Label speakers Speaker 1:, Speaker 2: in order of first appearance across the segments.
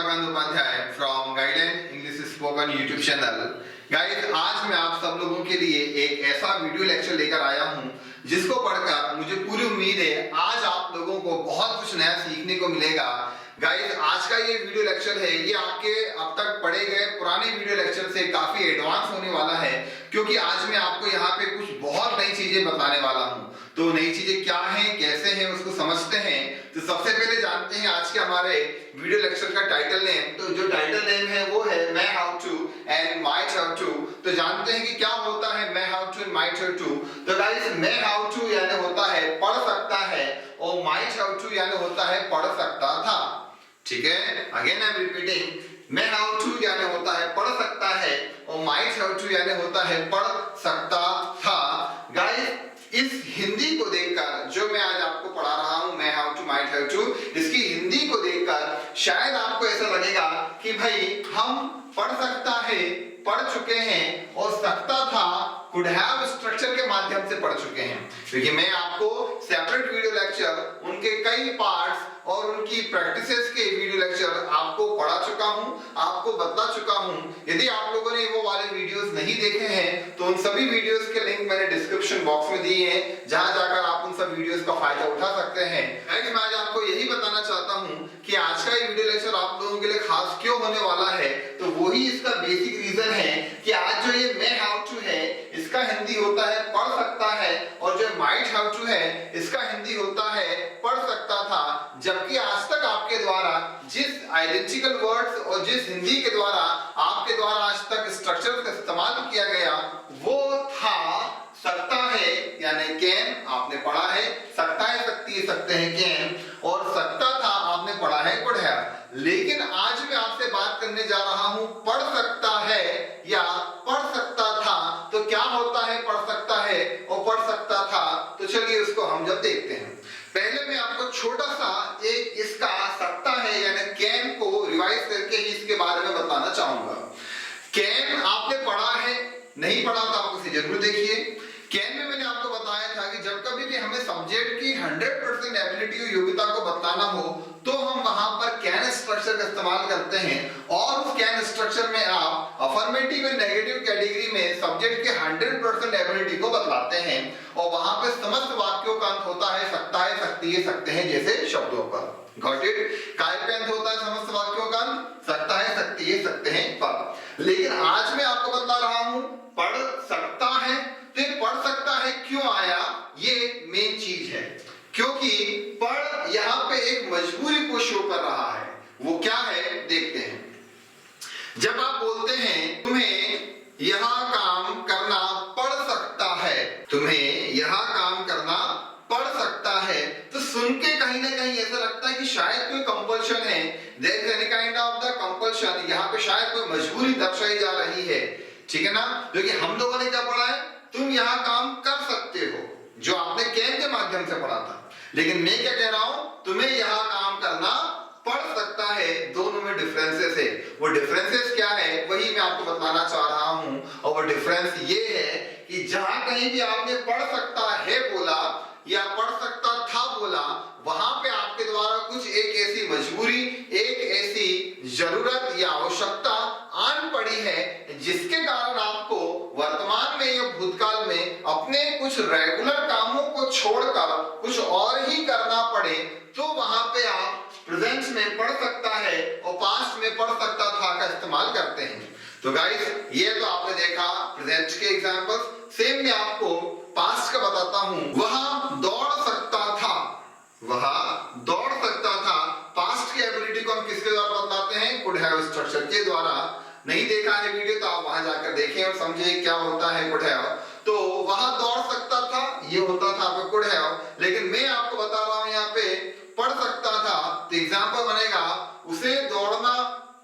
Speaker 1: Bandyopadhyay from Guidance English spoken YouTube channel. Guys, आज मैं आप सब लोगों के लिए एक ऐसा वीडियो लेक्चर लेकर आया हूं जिसको पढ़कर मुझे पूरी उम्मीद है आज आप लोगों को बहुत कुछ नया सीखने को मिलेगा। गाइस, आज का ये वीडियो लेक्चर है, ये आपके अब तक पढ़े गए पुराने वीडियो लेक्चर से काफी एडवांस होने वाला है, क्योंकि आज मैं आपको यहाँ पे कुछ बहुत नई चीजें बताने वाला हूँ। तो नई चीजें क्या हैं, कैसे हैं, उसको समझते हैं। तो सबसे पहले जानते हैं आज के हमारे वीडियो लेक्चर का टाइटल नेम। तो जो टाइटल नेम है वो है मैं how to and might how to. तो जानते हैं कि क्या होता है मैं how to and might how to. तो गाइस, मैं हाउ टू यानी होता है पढ़ सकता है और माइट हाउ टू यानी होता है पढ़ सकता था। ठीक है, अगेन आई एम रिपीटिंग, मैं हाउ टू यानी होता है पढ़ सकता है और माइट हाउ टू यानी होता है पढ़ सकता था। गाइस, इस हिंदी को देखकर जो मैं आज आपको पढ़ा रहा हूं, मैं how to might how to, इसकी हिंदी को देखकर शायद आपको ऐसा लगेगा कि भाई हम पढ़ सकता है पढ़ चुके हैं और सकता था कुड हैव स्ट्रक्चर के माध्यम से पढ़ चुके हैं, क्योंकि मैं आपको सेपरेट वीडियो लेक्चर उनके कई पार्ट्स और उनकी प्रैक्टिसेस के वीडियो लेक्चर आपको पढ़ा चुका हूं, आपको बता चुका हूं। यदि आप लोगों ने वो वाले वीडियोस नहीं देखे हैं तो उन सभी वीडियोस के लिंक मैंने डिस्क्रिप्शन बॉक्स में दिए हैं, जहां जाकर आप उन सब वीडियोस का फायदा उठा सकते हैं। गाइस, मैं आज आपको यही बताना चाहता हूं कि आज का ये वीडियो लेक्चर आप लोगों के लिए खास क्यों होने वाला है। तो वही इसका बेसिक रीजन है कि आज जो ये मैं हाउ टू है इसका हिंदी होता है पढ़ सकता है, और जो माइट हाउ टू है इसका हिंदी होता है पढ़ सकता था। जबकि आज तक आपके द्वारा जिस आइडेंटिकल वर्ड्स और जिस हिंदी के द्वारा आपके द्वारा आज तक स्ट्रक्चर का इस्तेमाल किया गया वो था सकता है यानी कैन, आपने पढ़ा है। सकता है सकती है सकते हैं कैन, और सकता था आपने पढ़ा है कुड हैव। लेकिन आज मैं आपसे बात करने जा रहा हूं पढ़ सकता है या पढ़ सकता था। तो क्या होता है पढ़ सकता है और पढ़ सकता था, तो चलिए उसको हम जब देखते हैं। पहले मैं आपको छोटा सा एक इसका सकता है यानी कैन को रिवाइज करके ही इसके बारे में बताना चाहूंगा। कैन आपने पढ़ा है, नहीं पढ़ा तो आप उसे जरूर देखिए। कैन में मैंने आपको बताया था कि जब कभी भी हमें सब्जेक्ट की 100% एबिलिटी और योग्यता को बताना हो तो हम वहां पर कैन स्ट्रक्चर का इस्तेमाल करते हैं, और उस कैन स्ट्रक्चर में आप अफर्मेटिव और नेगेटिव कैटेगरी में सब्जेक्ट के 100% एबिलिटी को बतलाते हैं, और वहां पे समस्त वाक्यों का अंत होता है सकता है सकती है सकते हैं जैसे शब्दों पर। Got it? काय पे अंत होता है समस्त वाक्यों का अंत सकता है सकती है सकते हैं पर। लेकिन आज मैं आपको बता रहा हूं पढ़ सकता है। तो पढ़ सकता है क्यों आया, ये मेन चीज है, क्योंकि पढ़ यहां पे एक मजबूरी को शो कर रहा है। वो क्या है देखते हैं। जब आप बोलते हैं तुम्हें यह काम करना पड़ सकता है, तुम्हें यह काम करना पड़ सकता है, तो सुन के कहीं ना कहीं ऐसा लगता है कि शायद कोई कंपल्शन है। There is any kind of the compulsion, यहां पे शायद कोई मजबूरी दर्शाई जा रही है। ठीक है ना? क्योंकि हम लोगों ने क्या पढ़ा है, तुम यहां काम कर सकते हो, जो आपने कैन के माध्यम से पढ़ा था। लेकिन मैं क्या कह रहा हूं, तुम्हें यहां काम करना पड़ सकता है। दोनों में डिफरेंसेस है। वो डिफरेंसेस क्या है वही मैं आपको बताना चाह रहा हूं, और वो डिफरेंस ये है कि जहां कहीं भी आपने पढ़ सकता है बोला या पढ़ सकता था बोला, वहां पे आपके द्वारा कुछ एक ऐसी मजबूरी, एक ऐसी जरूरत या आवश्यकता आन पड़ी है जिसके कारण आपको वर्तमान में या भूतकाल में अपने कुछ रेगुलर कामों को छोड़कर कुछ और ही करना पड़े, तो वहां पे आप प्रेजेंट में पढ़ सकता है और पास्ट में पढ़ सकता था का इस्तेमाल करते हैं। तो गाइस, ये तो आपने देखा प्रेजेंट के एग्जांपल्स। सेम मैं आपको पास्ट का बताता हूं। वह दौड़ सकता था, वह दौड़ सकता था। पास्ट की एबिलिटी को हम किसके द्वारा बतलाते हैं? कुड हैव स्ट्रक्चर के द्वारा। नहीं देखा है वीडियो तो आप वहां जाकर देखें और समझें क्या होता है कुड हैव। तो वह दौड़ सकता था, ये होता था आपका कुड हैव। लेकिन मैं आपको बता रहा हूं यहाँ पे पढ़ सकता था, तो एग्जांपल बनेगा उसे दौड़ना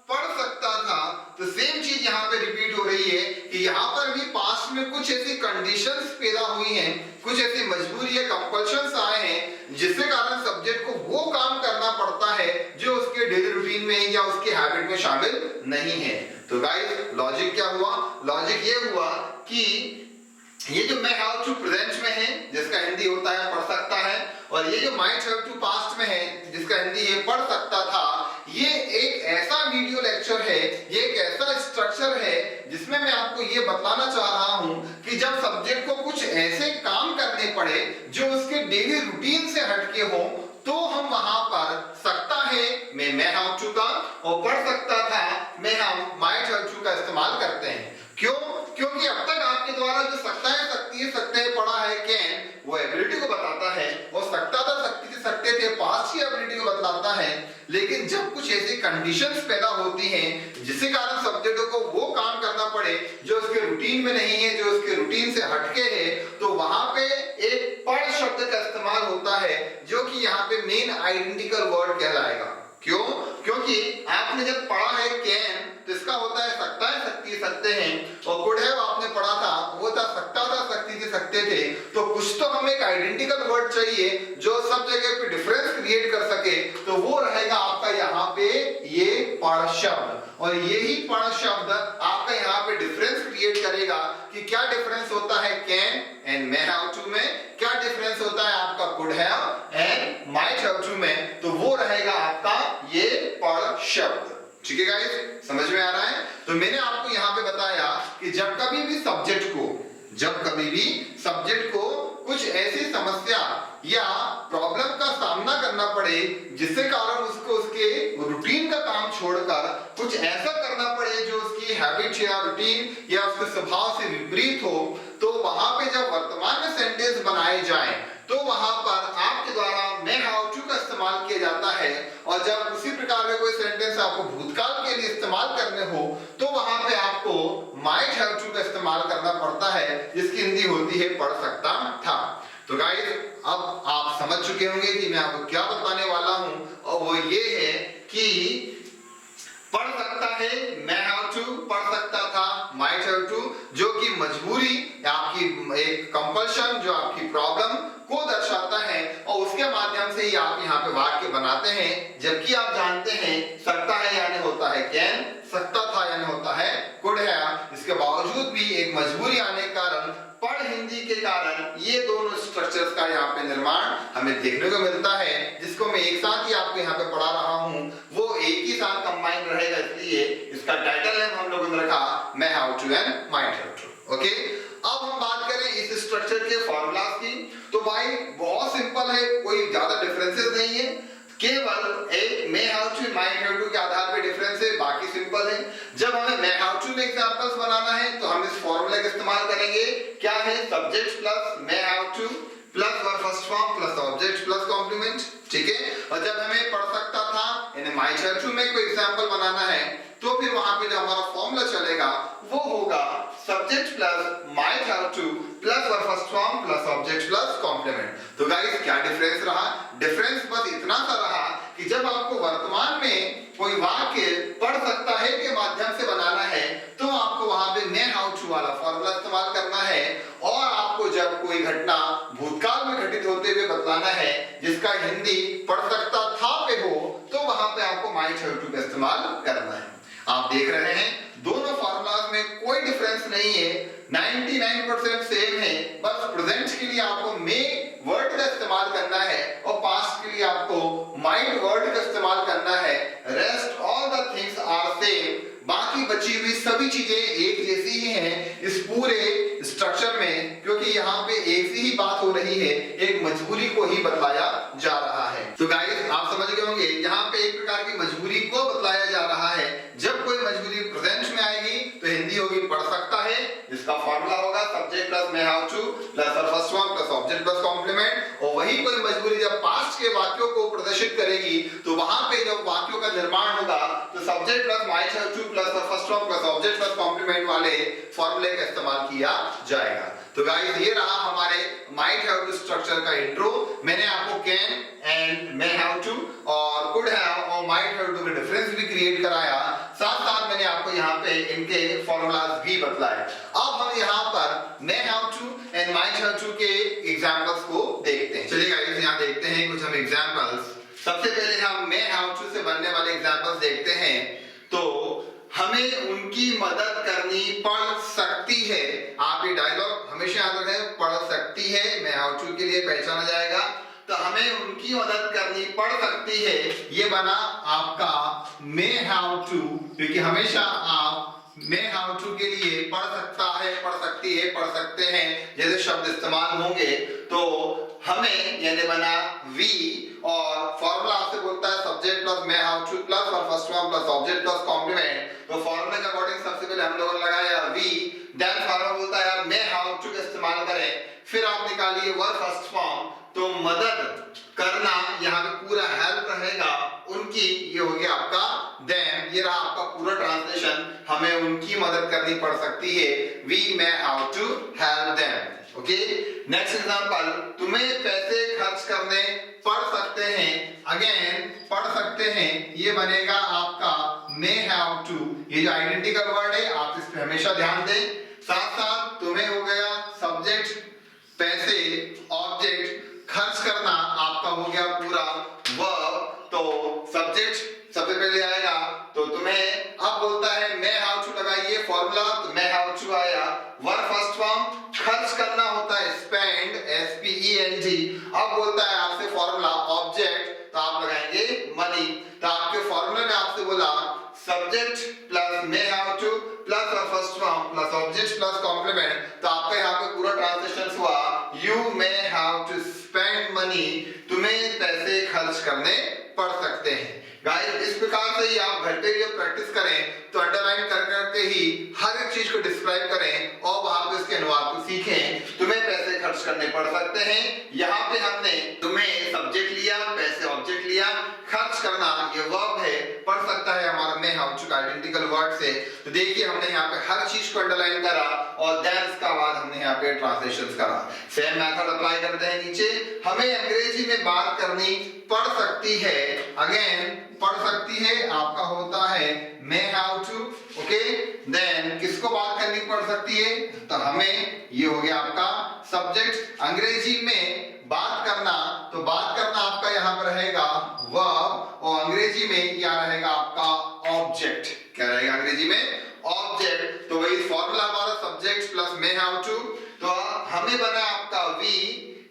Speaker 1: पढ़ सकता था। तो सेम चीज यहाँ पे रिपीट हो रही है कि यहाँ पर भी पास्ट में कुछ ऐसी कंडीशंस पैदा हुई हैं, कुछ ऐसी मजबूरी या कंपल्शंस आए हैं जिसके कारण सब्जेक्ट को वो काम करना पड़ता है जो उसके डेली रूटीन में या उसके हैबिट में शामिल नहीं है। तो गाइस, लॉजिक क्या हुआ? लॉजिक ये हुआ कि ये जो मैं हाउ टू प्रेजेंट में है जिसका हिंदी होता है पढ़ सकता है, और ये जो माइट हैव टू पास्ट में है जिसका हिंदी है पढ़ सकता था, ये एक ऐसा लेक्चर है, ये एक ऐसा स्ट्रक्चर है जिसमें मैं आपको ये बतलाना चाह रहा हूं कि जब सब्जेक्ट को कुछ ऐसे काम करने पड़े जो उसके डेली रूटीन से हटके हो, तो हम वहां पर सकता है मैं हैव टू का और पढ़ सकता था मैं हम माइट हैव टू का इस्तेमाल करते हैं। क्यों? क्योंकि अब तक आपके द्वारा जो सकता है सकते है पढ़ा है कैन, वो एबिलिटी को बताता है, और सकता था सकते थे पास्ट की एबिलिटी को बतलाता है। लेकिन जब कुछ ऐसी कंडीशंस पैदा होती हैं जिसके कारण सब्जेक्ट को वो काम करना पड़े जो उसके रूटीन में नहीं है, जो उसके रूटीन से हटके है, तो वहां पे एक पढ़ शब्द का इस्तेमाल होता है जो कि यहाँ पे मेन आइडेंटिकल वर्ड कहलाएगा। क्यों? क्योंकि आपने जब पढ़ा है कैन तो इसका होता है सकता है सकते हैं, और कुड हैव आपने पढ़ा था वो था सकता था सकते थे। तो कुछ तो हमें एक आइडेंटिकल वर्ड चाहिए जो सब जगह पे डिफरेंस क्रिएट कर सके, तो वो रहेगा आपका यहाँ पे ये पढ़ शब्द, और यही पढ़ शब्द आपका यहाँ पे डिफरेंस क्रिएट करेगा कि क्या डिफरेंस होता है can and may have to में, क्या डिफरेंस होता है आपका could have and might have to में, तो वो रहेगा आपका ये पढ़ शब्द। ठीक है गाइस, समझ में आ रहा है? तो मैंने आपको यहाँ पे बताया कि जब कभी भी सब्जेक्ट को कुछ ऐसी समस्या या प्रॉब्लम का सामना करना पड़े जिससे कारण उसको उसके रूटीन का काम छोड़कर कुछ ऐसा करना पड़े जो उसकी हैबिट या रूटीन या उसके स्वभाव से विपरीत हो, तो वहां पे जब वर्तमान में सेंटेंस बनाए जाएं तो वहां पर आपके द्वारा मैं हैव टू का इस्तेमाल किया जाता है, और जब उसी प्रकार का कोई सेंटेंस आपको भूतकाल के लिए इस्तेमाल करने हो तो वहां पे आपको माइट हैव टू का इस्तेमाल करना पड़ता है, जिसकी हिंदी होती है पढ़ सकता था। तो गाइस, अब आप समझ चुके होंगे कि मैं आपको क्या बताने वाला हूं, और वो ये है कि पढ़ सकता है मैं हैव टू, पढ़ सकता था माइट हैव टू, जो कि मजबूरी आपकी एक कंपल्शन जो आपकी प्रॉब्लम को दर्शाता है, और उसके माध्यम से ही आप यहाँ पे वाक्य बनाते हैं। जबकि आप जानते हैं सकता है यानी होता है कैन, सकता था यानी होता है कुड हैव, इसके बावजूद भी एक मजबूरी आने के कारण पढ़ हिंदी के कारण ये दोनों स्ट्रक्चर्स का यहाँ पे निर्माण हमें देखने को मिलता है, जिसको मैं एक साथ ही आपको यहाँ पे पढ़ा रहा हूँ, वो एक ही साथ कंबाइन रहेगा, इसलिए इसका टाइटल नेम हम लोगों ने रखा मैं have to and might have to. Okay, अब हम बात करें इस स्ट्रक्चर के फॉर्मूलाज की, तो भाई बहुत सिंपल है, कोई ज्यादा डिफरेंसेस नहीं है, केवल एक may have to might have to के आधार पे डिफरेंस है, बाकी सिंपल है। जब हमें मे हैव टू में एग्जांपल्स बनाना है तो हम इस फॉर्मूले का इस्तेमाल करेंगे, क्या है subject plus may have to plus verb first form plus object plus complement. ठीक है, और जब हमें पढ़ सकता था यानी माइट हैव टू में कोई एग्जांपल बनाना है तो फिर वहां पे जो हमारा फॉर्मूला चलेगा वो होगा subject plus might have to plus verb first form plus object plus complement. तो गाइस, क्या डिफरेंस रहा? डिफरेंस बस इतना सा रहा कि जब आपको वर्तमान में कोई वाक्य पढ़ सकता है के माध्यम से बनाना है तो आपको वहां पे मे हैव टू वाला फॉर्मूला इस्तेमाल करना है, और आपको जब कोई घटना भूतकाल में घटित होते हुए बतलाना है जिसका हिंदी पढ़ सकता था पे हो, तो वहां पे आपको माइट हैव टू का इस्तेमाल करना है। आप देख रहे हैं दोनों फॉर्मूलाज में कोई डिफरेंस नहीं है, 99% सेम है, बस प्रेजेंट के लिए आपको मे वर्ड का इस्तेमाल करना है और पास्ट के लिए आपको माइट वर्ड का इस्तेमाल करना है। Rest all the things are same, बाकी बची हुई सभी चीजें एक जैसी ही हैं इस पूरे स्ट्रक्चर में, क्योंकि यहाँ पे एक सी ही बात हो रही है, एक मजबूरी को ही बतलाया जा रहा है। तो गाइस, आप समझ गए होंगे यहाँ पे एक प्रकार की मजबूरी को बतलाया जा रहा है। जब कोई मजबूरी प्रेजेंट में आएगी तो हिंदी होगी पढ़ सकता है, जिसका फॉर्मूला होगा subject plus may have to plus first form plus object plus complement, और वही कोई मजबूरी जब पास्ट के वाक्यों को प्रदर्शित करेगी तो वहां पे जब वाक्यों का निर्माण होगा तो subject plus might have to plus first form plus object plus complement वाले फॉर्मूले का इस्तेमाल किया जाएगा। तो गाइस, ये रहा हमारे माइट हैव टू स्ट्रक्चर का इंट्रो। मैंने आपको can and may have to और कुड हैव और माइट हैव टू का डिफरेंस भी क्रिएट कराया, साथ साथ मैंने आपको यहाँ पे इनके फॉर्मूलाज भी बतलाए। अब हम यहाँ पर may have to and might have to के एग्जांपल्स को देखते हैं। चलिए गाइस, यहाँ देखते हैं कुछ हम एग्जांपल्स। सबसे पहले हम मे हैव टू से बनने वाले एग्जांपल्स देखते हैं। तो हमें उनकी मदद करनी पड़ सकती है, आप ये डायलॉग हमेशा याद रखें, पढ़ सकती है, मैं हैव टू के लिए पहचाना जाएगा। तो हमें उनकी मदद करनी पड़ सकती है। ये बना आपका मे हैव टू, क्योंकि हमेशा आप मे हैव टू के लिए पढ़ सकता है, पढ़ सकती है, पढ़ सकते हैं जैसे शब्द इस्तेमाल होंगे। तो हमें यानी बना वी, और फॉर्मूला आपसे बोलता है subject plus may have to plus और first form plus object plus complement. तो फॉर्मूले के अकॉर्डिंग सबसे पहले हम लोगों ने लगाया वी, देन फॉर्मूला बोलता है यार मे हैव टू का इस्तेमाल करें, फिर आप निकालिए वर्ब फर्स्ट फॉर्म। तो मदद करना यहाँ पे पूरा हेल्प रहेगा उनकी, ये हो गया आपका देम। ये रहा आपका पूरा ट्रांसलेशन, हमें उनकी मदद करनी पड़ सकती है, we may have to help them. Okay, next example, तुम्हें पैसे खर्च करने पड़ सकते हैं। अगेन पढ़ सकते हैं, ये बनेगा आपका मे हैव टू। ये जो आइडेंटिकल वर्ड है आप इस पे हमेशा ध्यान दें। साथ साथ तुम्हें हो गया सब्जेक्ट, पैसे, ऑब्जेक्ट, खर्च करना आपका हो गया पूरा वर्ब। तो सब्जेक्ट सबसे पहले आएगा, तो तुम्हें अब बोलता है मे हैव टू लगाइए फॉर्मूला, तो मे हैव टू आया। वर्ब फर्स्ट फॉर्म, खर्च करना होता है स्पेंड, SPEND। अब बोलता है आपसे फॉर्मूला ऑब्जेक्ट, तो आप लगाएंगे मनी। तो आपके फॉर्मूले में आपसे बोला subject plus may have to plus और first form plus object plus complement. तो आपका यहाँ पे पूरा ट्रांसलेशन हुआ you may have to spend money, तुम्हें पैसे खर्च करने पड़ सकते हैं। गाइस इस प्रकार से ही आप घर पे जब प्रैक्टिस करें तो अंडरलाइन कर करके ही हर एक चीज को डिस्क्राइब करें और वहां पे उसके अनुवाद को सीखें। तुम्हें पैसे खर्च करने पड़ सकते हैं, यहाँ पे हमने तुम्हें सब्जेक्ट लिया, पैसे ऑब्जेक्ट लिया, खर्च करना ये वर्ब है, पढ़ सकता है हमारा मे हैव टू आइडेंटिकल वर्ड से। तो देखिए हमने यहाँ पे हर चीज को अंडरलाइन करा और देन इसका बाद हमने यहाँ पे ट्रांसलेशन करा। सेम मेथड अप्लाई करते हैं नीचे। हमें अंग्रेजी में बात करनी पड़ सकती है, अगेन पढ़ सकती है आपका होता है may have to. Okay, then किसको बात करनी पड़ सकती है, तो हमें ये हो गया आपका सब्जेक्ट। अंग्रेजी में बात करना, तो बात करना आपका यहाँ पर रहेगा वर्ब, और अंग्रेजी में क्या रहेगा आपका ऑब्जेक्ट। क्या रहेगा अंग्रेजी में ऑब्जेक्ट। तो वही फॉर्मूला हमारा subject plus may have to. तो हमें बना आपका we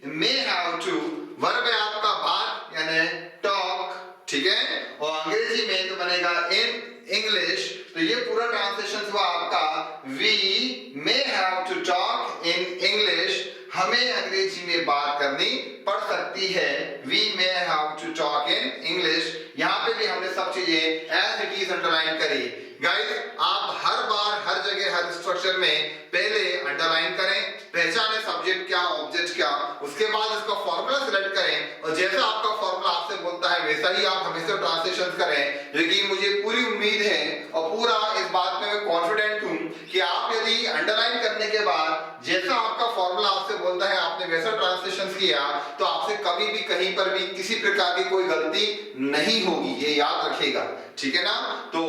Speaker 1: may have to, verb है आपका बात यानी टॉक, ठीक है, और अंग्रेजी में तो बनेगा इन इंग्लिश। तो ये पूरा ट्रांसलेशन हुआ आपका we may have to talk in English, हमें अंग्रेजी में बात करनी पड़ सकती है, we may have to talk in English. यहाँ पे भी हमने सब चीजें एज इट इज अंडरलाइन करी। गाइस आप हर बार हर जगह हर स्ट्रक्चर में पहले अंडरलाइन करें, पहचाने सब्जेक्ट क्या ऑब्जेक्ट क्या, उसके बाद इसका फॉर्मूला सिलेक्ट करें और जैसा आपका फॉर्मूला आपसे बोलता है वैसा ही आप हमेशा ट्रांसलेशन करें। क्योंकि मुझे पूरी उम्मीद है और पूरा इस बात में मैं कॉन्फिडेंट हूं कि आप यदि अंडरलाइन करने के बाद जैसा आपका फॉर्मूला आपसे बोलता है आपने वैसा ट्रांसलेशन किया तो आपसे कभी भी कहीं पर भी किसी प्रकार की कोई गलती नहीं होगी, ये याद रखिएगा, ठीक है ना। तो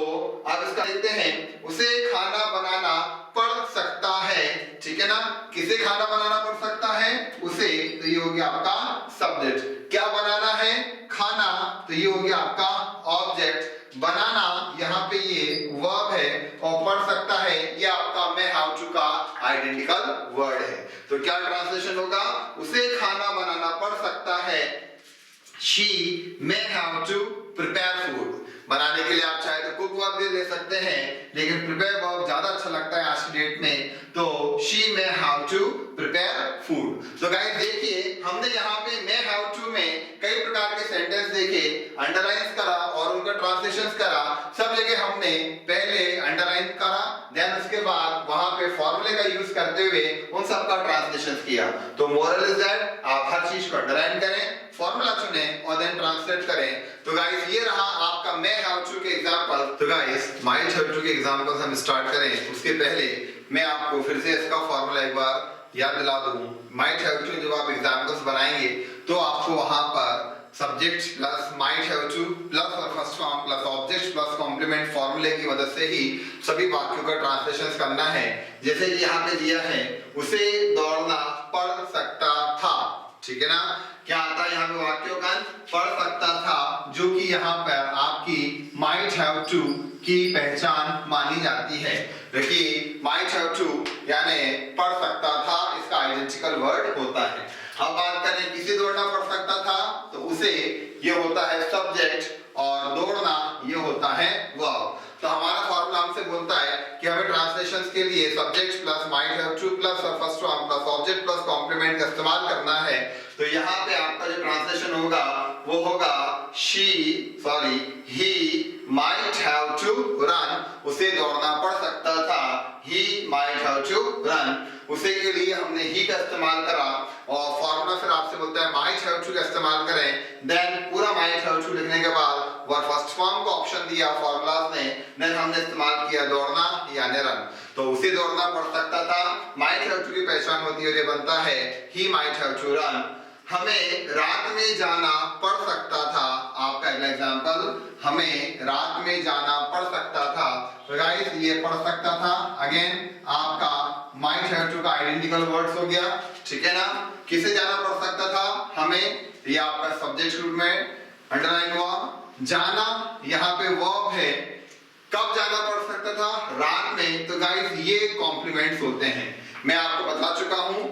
Speaker 1: अब इसका देखते हैं, उसे खाना बनाना पड़ सकता है, ठीक है ना, किसे खाना बनाना पड़ सकता है, उसे, तो ये हो गया आपका सब्जेक्ट। क्या बनाना है, खाना, तो ये हो गया आपका ऑब्जेक्ट। बनाना यहाँ पे ये वर्ब है और पढ़ सकता है ये आपका मे हैव टू का आइडेंटिकल वर्ड है। तो क्या ट्रांसलेशन होगा, उसे खाना बनाना पड़ सकता है, she may have to prepare food. बनाने के लिए आप चाहे तो कुक वर्ब भी ले सकते हैं, लेकिन प्रिपेयर वर्ब ज्यादा अच्छा लगता है आज की डेट में, तो she may have to prepare food. तो गाइस देखिए हमने यहाँ पे मे हैव टू में कई प्रकार के सेंटेंस देखे, अंडरलाइन करा और उनका ट्रांसलेशन करा। सब जगह हमने पहले अंडरलाइन करा, देन उसके बाद वहां पे फॉर्मूले का यूज करते हुए उन सब का ट्रांसलेशन किया। तो मोरल इज दैट आप हर चीज को अंडरलाइन करें, फॉर्मूला चुनें और देन ट्रांसलेट करें। तो गाइस ये रहा आपका मे हैव टू के एग्जांपल। तो गाइस माइट हैव टू के एग्जांपल्स हम स्टार्ट करें उसके पहले मैं आपको फिर से इसका फॉर्मूला एक बार याद दिला दूं। माइट हैव टू जब आप एग्जांपल्स बनाएंगे तो आपको वहां पर subject plus might have to plus और first form plus object plus complement फॉर्मूले की मदद से ही सभी वाक्यों का ट्रांसलेशन करना है। जैसे यहाँ पे दिया है, उसे दौड़ना पड़ सकता था, ठीक है ना। क्या आता है यहाँ पे वाक्यों का, पढ़ सकता था, जो कि यहाँ पर आपकी माइट हैव टू की पहचान मानी जाती है। देखिए माइट हैव टू यानी पढ़ सकता था, इसका आइडेंटिकल वर्ड होता है। अब बात करें किसे दौड़ना पड़ सकता था, तो उसे ये होता है सब्जेक्ट और दौड़ना ये होता है वर्ब। तो हमारा फॉर्मूला हमसे बोलता है कि हमें ट्रांसलेशंस के लिए subject plus might have to plus first form plus object plus complement का इस्तेमाल करना है। तो यहाँ पे आपका जो ट्रांसलेशन होगा वो होगा he might have to run, उसे दौड़ना पड़ सकता था, he might have to run. उसे के लिए हमने ही का इस्तेमाल करा और फॉर्मूला फिर आपसे बोलता है माइट हैव टू का इस्तेमाल करें। देन पूरा माइट हैव टू लिखने के बाद वर्ब फर्स्ट फॉर्म का ऑप्शन दिया फॉर्मूलाज ने, देन हमने इस्तेमाल किया दौड़ना यानी रन। तो उसे दौड़ना पड़ सकता था, माइट हैव टू की पहचान होती है और ये बनता है he might have to run. हमें रात में जाना पड़ सकता था, आपका अगला एग्जांपल, हमें रात में जाना पड़ सकता था। तो गाइस ये पढ़ सकता था अगेन आपका माइट हैव टू का आइडेंटिकल वर्ड्स हो गया, ठीक है ना। किसे जाना पड़ सकता था, हमें, ये आपका सब्जेक्ट रूप में अंडरलाइन हुआ। जाना यहाँ पे वर्ब है, कब जाना पड़ सकता था, रात में। तो गाइस ये कॉम्प्लीमेंट्स होते हैं, मैं आपको बता चुका हूं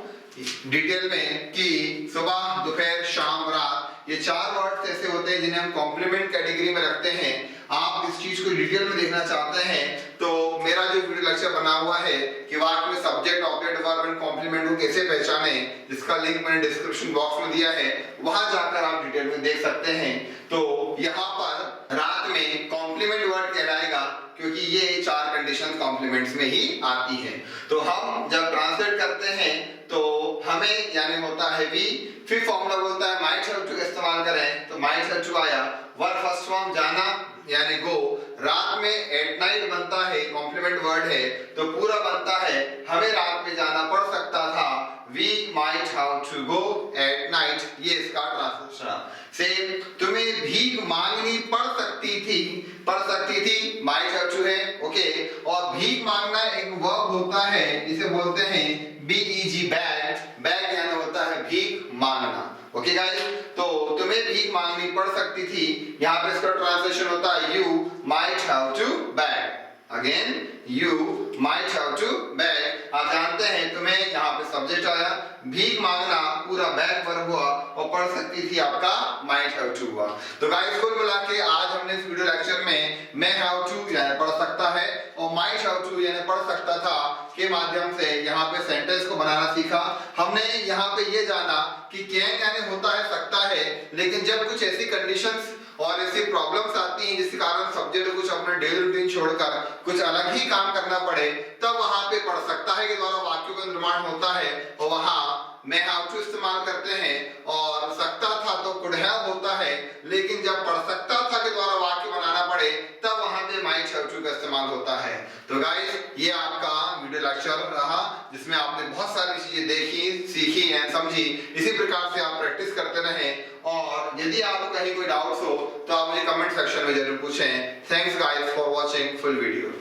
Speaker 1: डिटेल में कि सुबह दोपहर शाम रात, ये चार वर्ड्स ऐसे होते हैं जिन्हें हम कॉम्प्लीमेंट कैटेगरी में रखते हैं। आप इस चीज को डिटेल में देखना चाहते हैं तो मेरा जो वीडियो लेक्चर बना हुआ है कि वाक्य में subject object verb and complement को कैसे पहचाने, जिसका लिंक मैंने डिस्क्रिप्शन बॉक्स में दिया है, वहां जाकर आप डिटेल में देख सकते हैं। तो यहाँ पर रात में कॉम्प्लीमेंट वर्ड कहलाएगा क्योंकि ये चार कंडीशन कॉम्प्लीमेंट्स में ही आती है। तो हम जब ट्रांसलेट करते हैं तो हमें यानी होता है वी, फिर फॉर्मूला बोलता है माइट हैव टू का इस्तेमाल करें, तो माइट हैव टू आया, वर्ब फर्स्ट फॉर्म जाना यानी गो, रात में एट नाइट बनता है, कॉम्प्लीमेंट वर्ड है, तो पूरा बनता है हमें रात में जाना पड़ सकता था, we might have to go at night, ये इसका ट्रांसलेशन। सेम, तुम्हें भीख मांगनी पड़ सकती थी, माइट हैव टू है, ओके। और भीख मांगना एक वर्ब होता है, इसे बोलते हैं बीईजी बैग, बैग यानी होता है भीख मांगना, ओके गाइस। तो तुम्हें भीख मांगनी पड़ सकती थी, यहाँ पे इसका ट्रांसलेशन होता है you might have to beg, again you might have to beg. आप जानते हैं तुम्हें यहाँ पे सब्जेक्ट आया, भीख मांगना पूरा बैग वर्ब हुआ और पढ़ सकती थी आपका माइट हैव टू हुआ। तो गाइस कुल मिला के आज हमने इस वीडियो लेक्चर में मैं हैव टू यानी पढ़ सकता है और माइट हैव टू यानी पढ़ सकता था के माध्यम से यहाँ पे सेंटेंस को बनाना सीखा। हमने यहाँ पे ये जाना कि कैन यानी होता है सकता है, लेकिन जब कुछ ऐसी कंडीशंस और ऐसी प्रॉब्लम्स आती हैं जिसके कारण सब्जेक्ट को कुछ अपना डेली रूटीन छोड़कर कुछ अलग ही काम करना पड़े, तब वहां पे पढ़ सकता है के द्वारा वाक्यों का निर्माण होता है और वहां मैं हैव टू इस्तेमाल करते हैं। और सकता था तो कुड हैव होता है, लेकिन जब पढ़ सकता था के द्वारा वाक्य बनाना पड़े तब वहां पे माइट हैव टू का इस्तेमाल होता है। तो गाइस ये आपका वीडियो लेक्चर रहा जिसमें आपने बहुत सारी चीजें देखी, सीखी एंड समझी। इसी प्रकार से आप प्रैक्टिस करते रहें और यदि आपको कहीं कोई डाउट्स हो तो आप मुझे कमेंट सेक्शन में जरूर पूछें। Thanks guys for watching full video.